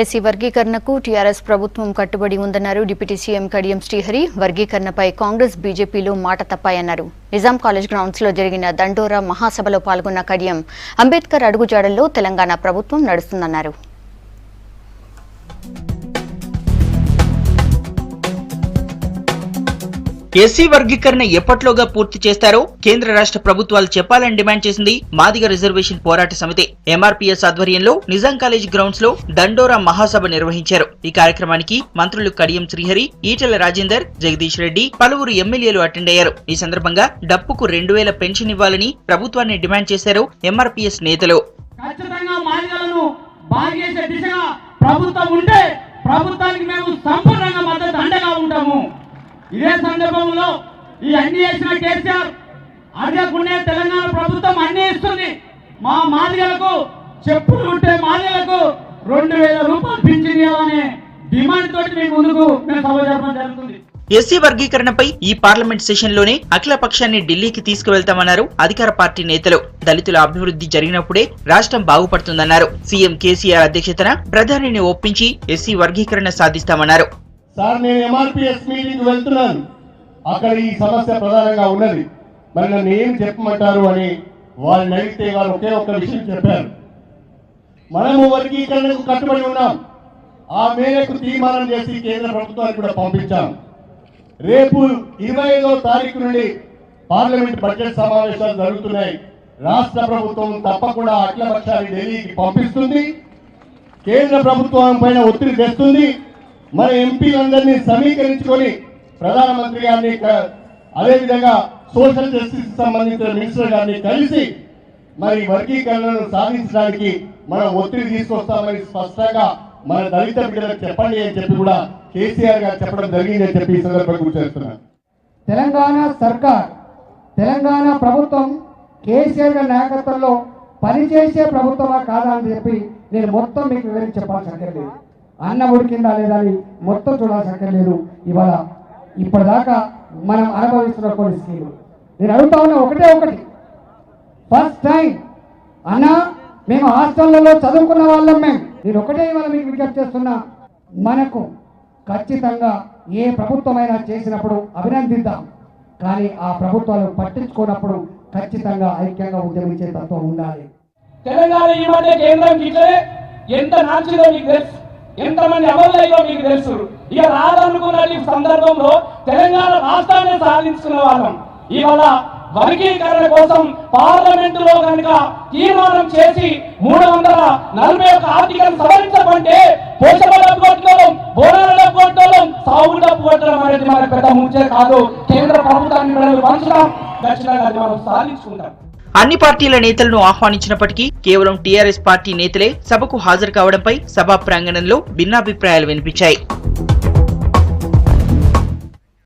SC వర్గీకరణకు TRS ప్రభుత్వం కట్టుబడి ఉందన్నారు డిప్యూటీ సీఎం కడియం శ్రీహరి. వర్గీకరణపై కాంగ్రెస్ బీజేపీలు మాట తప్పాయన్నారు. నిజాం కాలేజ్ గ్రౌండ్స్ లో జరిగిన దండోరా మహాసభలో పాల్గొన్న కడియం అంబేద్కర్ అడుగుజాడల్లో తెలంగాణ ప్రభుత్వం నడుస్తుందన్నారు. ఎస్సీ వర్గీకరణ ఎప్పట్లోగా పూర్తి చేస్తారో కేంద్ర రాష్ట్ర ప్రభుత్వాలు చెప్పాలని డిమాండ్ చేసింది మాదిగ రిజర్వేషన్ పోరాట సమితి. ఎంఆర్పీఎస్ ఆధ్వర్యంలో నిజాం కాలేజ్ గ్రౌండ్స్ లో దండోరా మహాసభ నిర్వహించారు. ఈ కార్యక్రమానికి మంత్రులు కడియం శ్రీహరి, ఈటెల రాజేందర్, జగదీష్ రెడ్డి, పలువురు ఎమ్మెల్యేలు అటెండ్ అయ్యారు. ఈ సందర్భంగా డప్పుకు 2000 పెన్షన్ ఇవ్వాలని ప్రభుత్వాన్ని డిమాండ్ చేశారు ఎంఆర్పీఎస్ నేతలు. ఇదే సందర్భంలో ఈ అన్ని చేసిన కేసీఆర్ అడగకుండా తెలంగాణ ప్రభుత్వం అన్ని ఇస్తుంది. మా మాదిగలకు చెప్పులు ఉంటే మాదిగలకు 2000 రూపాయలు పింఛన్ ఇవ్వాలనే డిమాండ్ తోటి మీ ముందుకు మేము సభ జరపడం జరుగుతుంది. ఎస్సీ వర్గీకరణపై ఈ పార్లమెంట్ సెషన్ లోనే అఖిల పక్షాన్ని ఢిల్లీకి తీసుకువెళ్తామన్నారు అధికార పార్టీ నేతలు. దళితుల అభివృద్ధి జరిగినప్పుడే రాష్ట్రం బాగుపడుతుందన్నారు. సీఎం కేసీఆర్ అధ్యక్షతన ప్రధానిని ఒప్పించి ఎస్సీ వర్గీకరణ సాధిస్తామన్నారు. సార్, నేను ఎంఆర్పీఎస్ మీటింగ్ వెళ్తున్నాను. అక్కడ ఈ సమస్య ప్రధానంగా ఉన్నది. మరి నన్ను ఏం చెప్పమంటారు అని వాళ్ళని అడిగితే వారు ఒకే ఒక్క విషయం చెప్పారు. మనము వర్గీకరణకు కట్టుబడి ఉన్నాం. ఆ మేరకు తీర్మానం చేసి కేంద్ర ప్రభుత్వానికి కూడా పంపించాం. రేపు 25వ తారీఖు నుండి పార్లమెంట్ బడ్జెట్ సమావేశాలు జరుగుతున్నాయి. రాష్ట్ర ప్రభుత్వం తప్పకుండా అఖిలపక్షాన్ని ఢిల్లీకి పంపిస్తుంది. కేంద్ర ప్రభుత్వం పైన ఒత్తిడి తెస్తుంది. మన ఎంపీలందరినీ సమీకరించుకొని ప్రధానమంత్రి గారిని, అదేవిధంగా సోషల్ జస్టిస్ సంబంధించిన మినిస్టర్ గారిని కలిసి మరి వర్గీకరణను సాధించడానికి మనం ఒత్తిడి తీసుకొస్తామని స్పష్టంగా మన దళిత బిడ్డలకు చెప్పండి అని చెప్పి కూడా కేసీఆర్ గారు చెప్పడం జరిగిందని చెప్పి ఈ సందర్భంగా గుర్తు చేస్తున్నాను. తెలంగాణ సర్కార్, తెలంగాణ ప్రభుత్వం కేసీఆర్ గారి నాయకత్వంలో పనిచేసే ప్రభుత్వమా కాదా అని చెప్పి నేను మొత్తం మీకు వివరించి చెప్పాల్సి అక్కర్లేదు. అన్న ఉడికిందా లేదా అని మొత్తం చూడాల్సి అక్కర్లేదు. ఇవాళ ఇప్పటిదాకా మనం అనుభవిస్తున్న కొన్ని స్కీములు నేను అడుగుతా ఉన్నా ఒకటి. ఫస్ట్ టైం అన్న, మేము హాస్టళ్లలో చదువుకున్న వాళ్ళం. నేను ఒకటే ఇవాళ మీకు విజ్ఞప్తి చేస్తున్నా, మనకు ఖచ్చితంగా ఏ ప్రభుత్వమైనా చేసినప్పుడు అభినందిద్దాం. కానీ ఆ ప్రభుత్వాలు పట్టించుకున్నప్పుడు ఖచ్చితంగా ఐక్యంగా ఉద్యమించే తత్వం ఉండాలి. తెలంగాణ ఈ మధ్య కేంద్రం ఇట్లనే ఎంత నాచిందో మీకు తెలుసు, ఎంతమంది అమలులో మీకు తెలుసు. ఇక రాదనుకున్న సందర్భంలో తెలంగాణ రాష్ట్రాన్ని సాధించుకున్న వాళ్ళం. ఇవాళ వర్గీకరణ కోసం పార్లమెంటులో కనుక తీర్మానం చేసి 341 ఆర్టికల్ సవరించమంటే పోషక డబ్బు కొట్టడం, బోనాల డబ్బు కొట్టడం, సాగు డబ్బు కొట్టడం అనేది మనకు పెద్ద ముచ్చే కాదు. కేంద్ర ప్రభుత్వాన్ని మనం పంచడం ఖచ్చితంగా మనం సాధించుకుంటాం. అన్ని పార్టీల నేతలను ఆహ్వానించినప్పటికీ కేవలం టీఆర్ఎస్ పార్టీ నేతలే సభకు హాజరు కావడంపై సభా ప్రాంగణంలో భిన్నాభిప్రాయాలు వినిపించాయి.